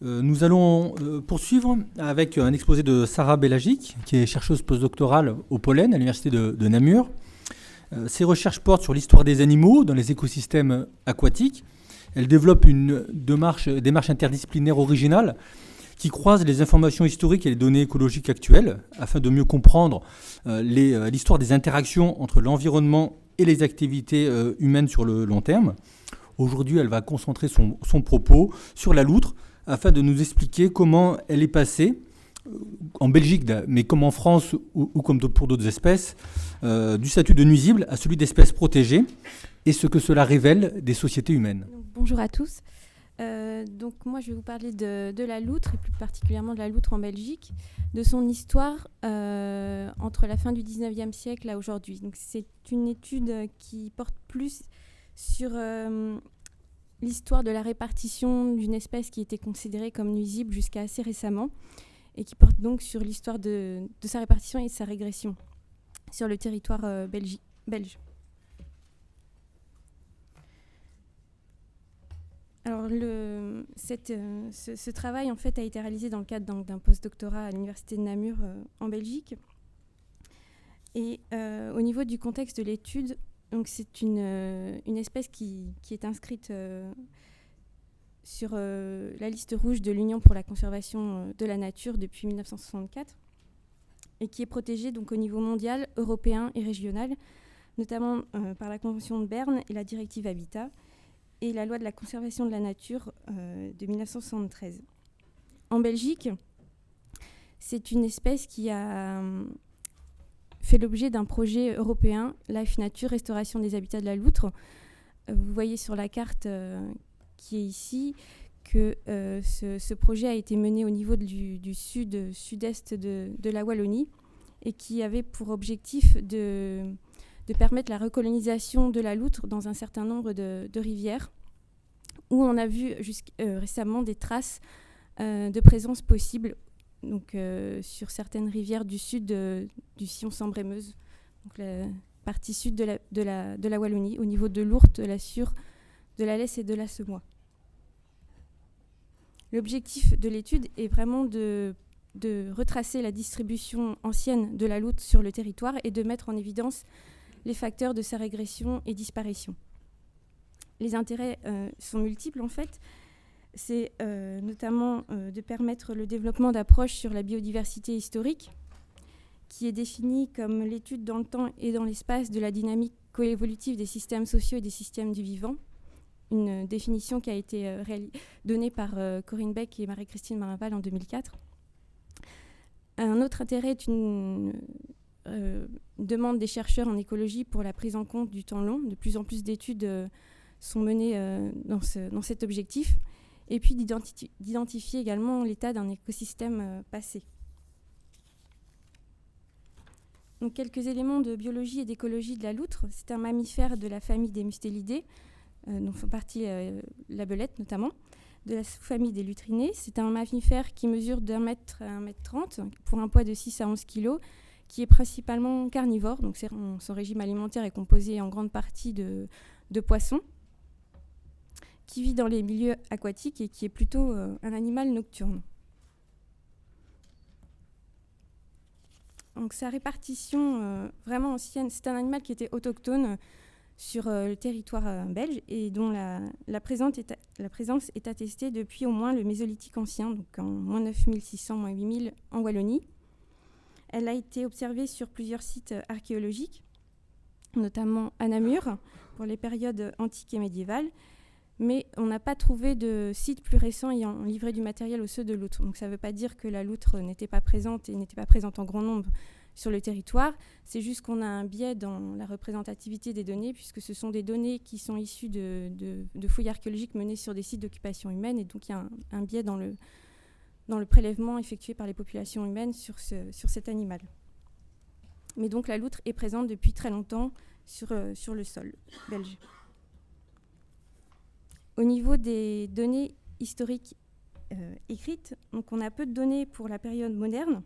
Nous allons poursuivre avec un exposé de Sarah Belagic, qui est chercheuse postdoctorale au pollen à l'université de Namur. Ses recherches portent sur l'histoire des animaux dans les écosystèmes aquatiques. Elle développe une démarche interdisciplinaire originale qui croise les informations historiques et les données écologiques actuelles afin de mieux comprendre l'histoire des interactions entre l'environnement et les activités humaines sur le long terme. Aujourd'hui, elle va concentrer son propos sur la loutre afin de nous expliquer comment elle est passée, en Belgique, mais comme en France ou comme pour d'autres espèces, du statut de nuisible à celui d'espèce protégée, et ce que cela révèle des sociétés humaines. Donc, bonjour à tous. Donc moi, je vais vous parler de la loutre, et plus particulièrement de la loutre en Belgique, de son histoire entre la fin du 19e siècle à aujourd'hui. Donc, c'est une étude qui porte plus sur l'histoire de la répartition d'une espèce qui était considérée comme nuisible jusqu'à assez récemment, et qui porte donc sur l'histoire de sa répartition et de sa régression sur le territoire belge. Alors, ce travail en fait, a été réalisé dans le cadre d'un postdoctorat à l'université de Namur en Belgique. Et au niveau du contexte de l'étude, donc c'est une espèce qui est inscrite sur la liste rouge de l'Union pour la conservation de la nature depuis 1964 et qui est protégée donc, au niveau mondial, européen et régional, notamment par la Convention de Berne et la directive Habitat et la loi de la conservation de la nature de 1973. En Belgique, c'est une espèce qui a fait l'objet d'un projet européen, Life Nature, restauration des habitats de la loutre. Vous voyez sur la carte qui est ici que ce projet a été mené au niveau du sud-est de la Wallonie et qui avait pour objectif de permettre la recolonisation de la loutre dans un certain nombre de rivières où on a vu récemment des traces de présence possible donc, sur certaines rivières du sud du sillon Sambre-et-Meuse, donc la partie sud de la Wallonie, au niveau de l'Ourthe, de la Sûre, de la Lesse et de la Semois. L'objectif de l'étude est vraiment de retracer la distribution ancienne de la loutre sur le territoire et de mettre en évidence les facteurs de sa régression et disparition. Les intérêts sont multiples en fait. C'est notamment de permettre le développement d'approches sur la biodiversité historique, qui est définie comme l'étude dans le temps et dans l'espace de la dynamique coévolutive des systèmes sociaux et des systèmes du vivant, une définition qui a été donnée par Corinne Beck et Marie-Christine Marinval en 2004. Un autre intérêt est une demande des chercheurs en écologie pour la prise en compte du temps long. De plus en plus d'études sont menées dans cet objectif, et puis d'identifier également l'état d'un écosystème passé. Donc, quelques éléments de biologie et d'écologie de la loutre. C'est un mammifère de la famille des mustélidés, dont font partie la belette notamment, de la sous-famille des lutrinés. C'est un mammifère qui mesure d'1 mètre à 1 mètre 30 pour un poids de 6 à 11 kg, qui est principalement carnivore. Donc son régime alimentaire est composé en grande partie de poissons, qui vit dans les milieux aquatiques et qui est plutôt un animal nocturne. Donc sa répartition vraiment ancienne, c'est un animal qui était autochtone sur le territoire belge et dont la présence est attestée depuis au moins le Mésolithique ancien, donc en moins 9600, moins 8000 en Wallonie. Elle a été observée sur plusieurs sites archéologiques, notamment à Namur, pour les périodes antiques et médiévales, mais on n'a pas trouvé de site plus récent ayant livré du matériel aux ceux de loutre. Donc ça ne veut pas dire que la loutre n'était pas présente et n'était pas présente en grand nombre sur le territoire. C'est juste qu'on a un biais dans la représentativité des données, puisque ce sont des données qui sont issues de fouilles archéologiques menées sur des sites d'occupation humaine, et donc il y a un biais dans le prélèvement effectué par les populations humaines sur cet animal. Mais donc la loutre est présente depuis très longtemps sur le sol belge. Au niveau des données historiques écrites, donc on a peu de données pour la période moderne,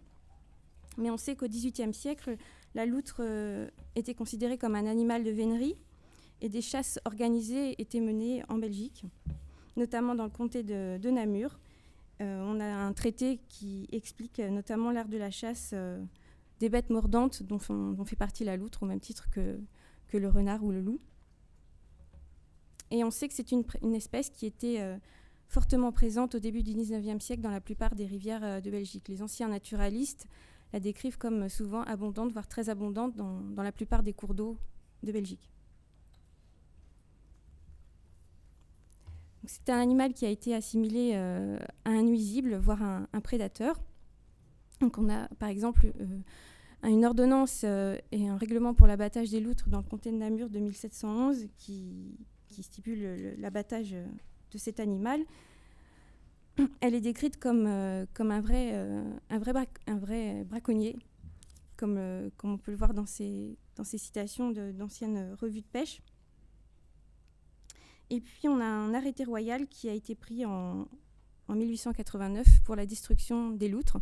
mais on sait qu'au XVIIIe siècle, la loutre était considérée comme un animal de vénerie et des chasses organisées étaient menées en Belgique, notamment dans le comté de Namur, on a un traité qui explique notamment l'art de la chasse des bêtes mordantes dont fait partie la loutre, au même titre que le renard ou le loup. Et on sait que c'est une espèce qui était fortement présente au début du 19e siècle dans la plupart des rivières de Belgique. Les anciens naturalistes la décrivent comme souvent abondante, voire très abondante dans la plupart des cours d'eau de Belgique. C'est un animal qui a été assimilé à un nuisible, voire un prédateur. Donc on a par exemple une ordonnance et un règlement pour l'abattage des loutres dans le comté de Namur de 1711 qui stipule l'abattage de cet animal. Elle est décrite comme un vrai braconnier, comme on peut le voir dans ces citations d'anciennes revues de pêche. Et puis on a un arrêté royal qui a été pris en 1889 pour la destruction des loutres,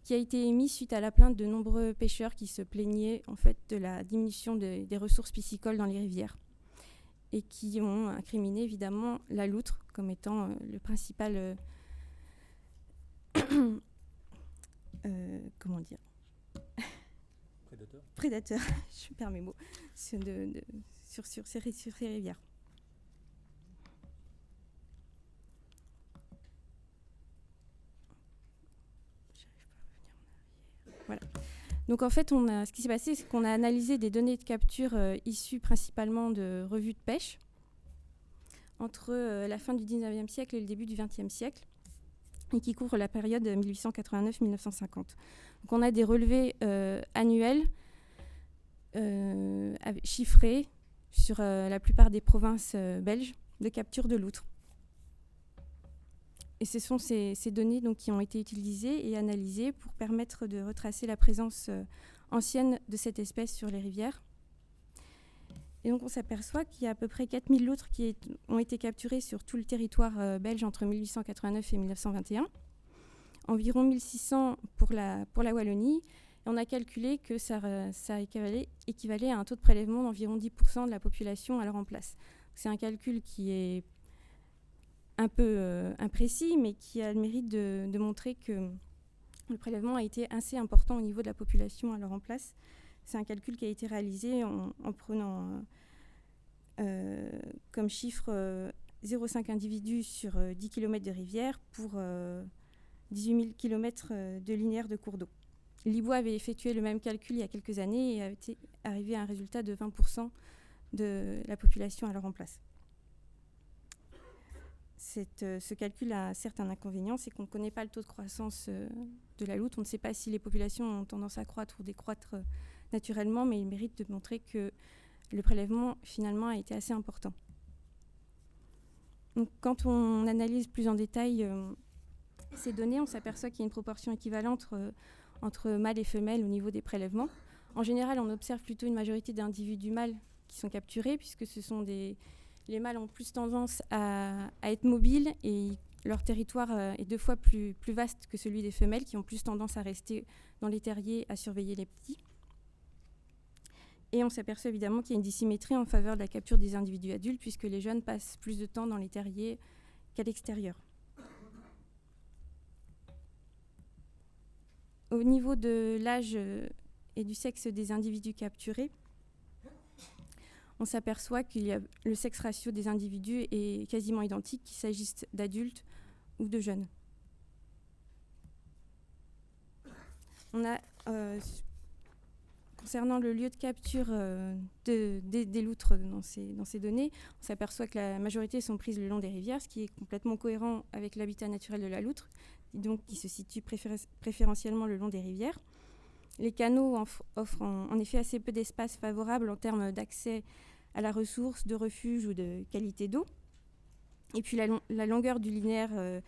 qui a été émis suite à la plainte de nombreux pêcheurs qui se plaignaient en fait de la diminution des ressources piscicoles dans les rivières et qui ont incriminé évidemment la loutre comme étant le principal comment dire prédateur je perds mes mots sur ces rivières. Voilà. Donc en fait, ce qui s'est passé, c'est qu'on a analysé des données de capture issues principalement de revues de pêche entre la fin du 19e siècle et le début du 20e siècle, et qui couvrent la période 1889-1950. Donc on a des relevés annuels chiffrés sur la plupart des provinces belges de capture de loutres. Et ce sont ces données donc, qui ont été utilisées et analysées pour permettre de retracer la présence ancienne de cette espèce sur les rivières. Et donc on s'aperçoit qu'il y a à peu près 4000 loutres qui ont été capturées sur tout le territoire belge entre 1889 et 1921, environ 1600 pour la Wallonie. Et on a calculé que ça équivalait à un taux de prélèvement d'environ 10% de la population alors en place. C'est un calcul qui est un peu imprécis, mais qui a le mérite de montrer que le prélèvement a été assez important au niveau de la population alors en place. C'est un calcul qui a été réalisé en prenant comme chiffre 0,5 individus sur 10 km de rivière pour 18 000 km de linéaire de cours d'eau. Libois avait effectué le même calcul il y a quelques années et a été arrivé à un résultat de 20% de la population alors en place. Ce calcul a certes un inconvénient, c'est qu'on ne connaît pas le taux de croissance de la loutre. On ne sait pas si les populations ont tendance à croître ou décroître naturellement, mais il mérite de montrer que le prélèvement, finalement, a été assez important. Donc, quand on analyse plus en détail ces données, on s'aperçoit qu'il y a une proportion équivalente entre mâles et femelles au niveau des prélèvements. En général, on observe plutôt une majorité d'individus mâles qui sont capturés, puisque les mâles ont plus tendance à être mobiles et leur territoire est 2 fois plus vaste que celui des femelles qui ont plus tendance à rester dans les terriers à surveiller les petits. Et on s'aperçoit évidemment qu'il y a une dissymétrie en faveur de la capture des individus adultes puisque les jeunes passent plus de temps dans les terriers qu'à l'extérieur. Au niveau de l'âge et du sexe des individus capturés, on s'aperçoit que le sexe ratio des individus est quasiment identique, qu'il s'agisse d'adultes ou de jeunes. On a, concernant le lieu de capture des loutres dans ces données, on s'aperçoit que la majorité sont prises le long des rivières, ce qui est complètement cohérent avec l'habitat naturel de la loutre, donc qui se situe préférentiellement le long des rivières. Les canaux offrent en effet assez peu d'espace favorable en termes d'accès à la ressource, de refuge ou de qualité d'eau. Et puis la longueur du linéaire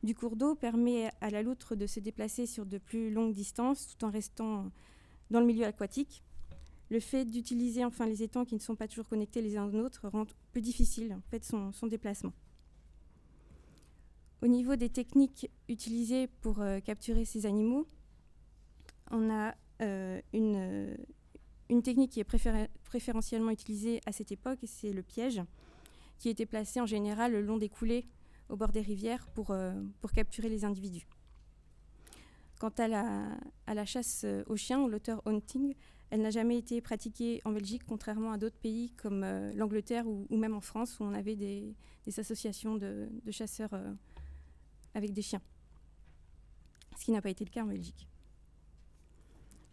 du cours d'eau permet à la loutre de se déplacer sur de plus longues distances tout en restant dans le milieu aquatique. Le fait d'utiliser enfin les étangs qui ne sont pas toujours connectés les uns aux autres rend peu difficile en fait, son déplacement. Au niveau des techniques utilisées pour capturer ces animaux, on a une technique qui est préférentiellement utilisée à cette époque, et c'est le piège, qui était placé en général le long des coulées au bord des rivières pour capturer les individus. Quant à la chasse aux chiens, ou l'auteur hunting, elle n'a jamais été pratiquée en Belgique, contrairement à d'autres pays comme l'Angleterre ou même en France, où on avait des associations de chasseurs avec des chiens, ce qui n'a pas été le cas en Belgique.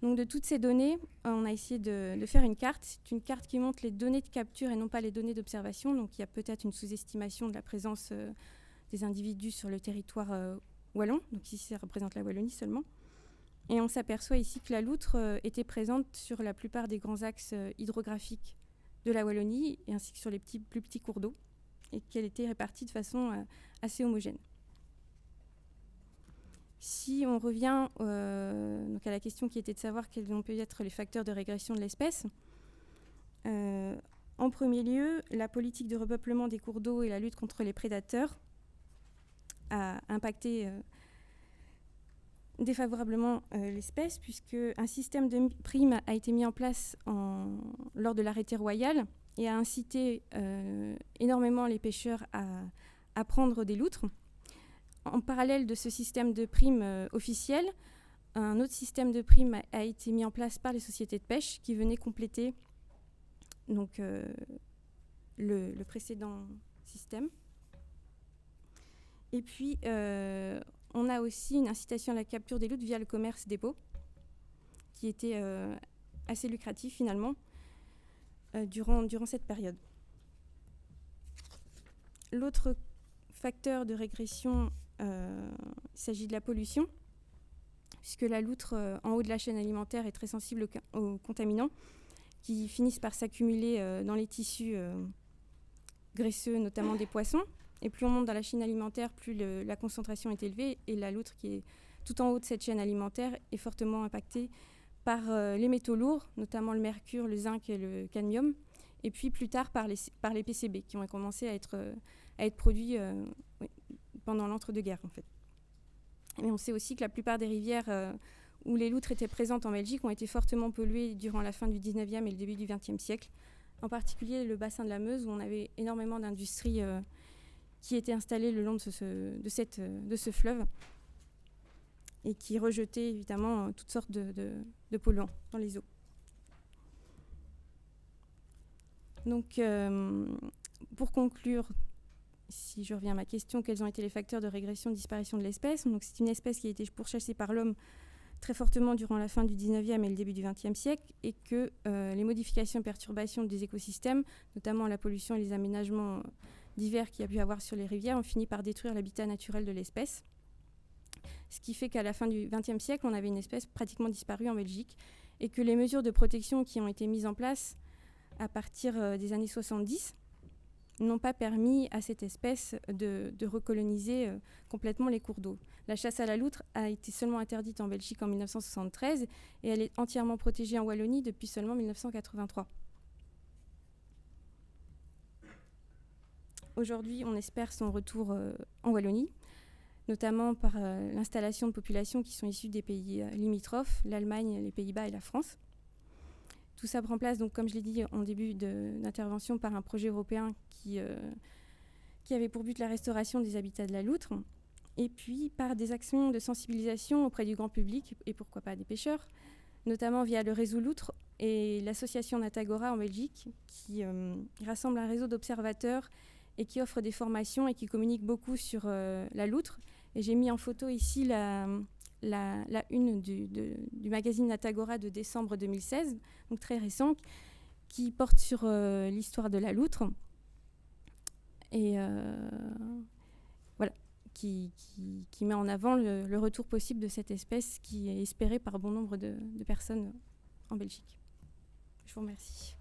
Donc de toutes ces données, on a essayé de faire une carte. C'est une carte qui montre les données de capture et non pas les données d'observation. Donc il y a peut-être une sous-estimation de la présence des individus sur le territoire wallon. Donc ici, ça représente la Wallonie seulement. Et on s'aperçoit ici que la loutre était présente sur la plupart des grands axes hydrographiques de la Wallonie, et ainsi que sur les plus petits cours d'eau, et qu'elle était répartie de façon assez homogène. Si on revient donc à la question qui était de savoir quels ont pu être les facteurs de régression de l'espèce, en premier lieu, la politique de repeuplement des cours d'eau et la lutte contre les prédateurs a impacté défavorablement l'espèce, puisque un système de primes a été mis en place lors de l'arrêté royal et a incité énormément les pêcheurs à prendre des loutres. En parallèle de ce système de primes officiel, un autre système de primes a été mis en place par les sociétés de pêche qui venaient compléter donc, le précédent système. Et puis, on a aussi une incitation à la capture des loutres via le commerce des peaux, qui était assez lucratif finalement durant cette période. L'autre facteur de régression, il s'agit de la pollution, puisque la loutre en haut de la chaîne alimentaire est très sensible aux contaminants qui finissent par s'accumuler dans les tissus graisseux, notamment des poissons. Et plus on monte dans la chaîne alimentaire, plus la concentration est élevée, et la loutre qui est tout en haut de cette chaîne alimentaire est fortement impactée par les métaux lourds, notamment le mercure, le zinc et le cadmium, et puis plus tard par les PCB qui ont commencé à être produits pendant l'entre-deux-guerres en fait. Mais on sait aussi que la plupart des rivières où les loutres étaient présentes en Belgique ont été fortement polluées durant la fin du 19e et le début du 20e siècle, en particulier le bassin de la Meuse où on avait énormément d'industries qui étaient installées le long de ce fleuve et qui rejetaient évidemment toutes sortes de polluants dans les eaux. Donc, pour conclure, si je reviens à ma question, quels ont été les facteurs de régression, de disparition de l'espèce ? Donc, c'est une espèce qui a été pourchassée par l'homme très fortement durant la fin du 19e et le début du 20e siècle, et que les modifications et perturbations des écosystèmes, notamment la pollution et les aménagements divers qu'il y a pu avoir sur les rivières, ont fini par détruire l'habitat naturel de l'espèce. Ce qui fait qu'à la fin du XXe siècle, on avait une espèce pratiquement disparue en Belgique, et que les mesures de protection qui ont été mises en place à partir des années 70 n'ont pas permis à cette espèce de recoloniser complètement les cours d'eau. La chasse à la loutre a été seulement interdite en Belgique en 1973 et elle est entièrement protégée en Wallonie depuis seulement 1983. Aujourd'hui, on espère son retour en Wallonie, notamment par l'installation de populations qui sont issues des pays limitrophes, l'Allemagne, les Pays-Bas et la France. Tout ça prend place, donc, comme je l'ai dit en début d'intervention, par un projet européen qui avait pour but la restauration des habitats de la loutre, et puis par des actions de sensibilisation auprès du grand public, et pourquoi pas des pêcheurs, notamment via le réseau Loutre et l'association Natagora en Belgique, qui rassemble un réseau d'observateurs et qui offre des formations et qui communique beaucoup sur la loutre. Et j'ai mis en photo ici la une du magazine Natagora de décembre 2016, donc très récent, qui porte sur l'histoire de la loutre et voilà, qui met en avant le retour possible de cette espèce qui est espérée par bon nombre de personnes en Belgique. Je vous remercie.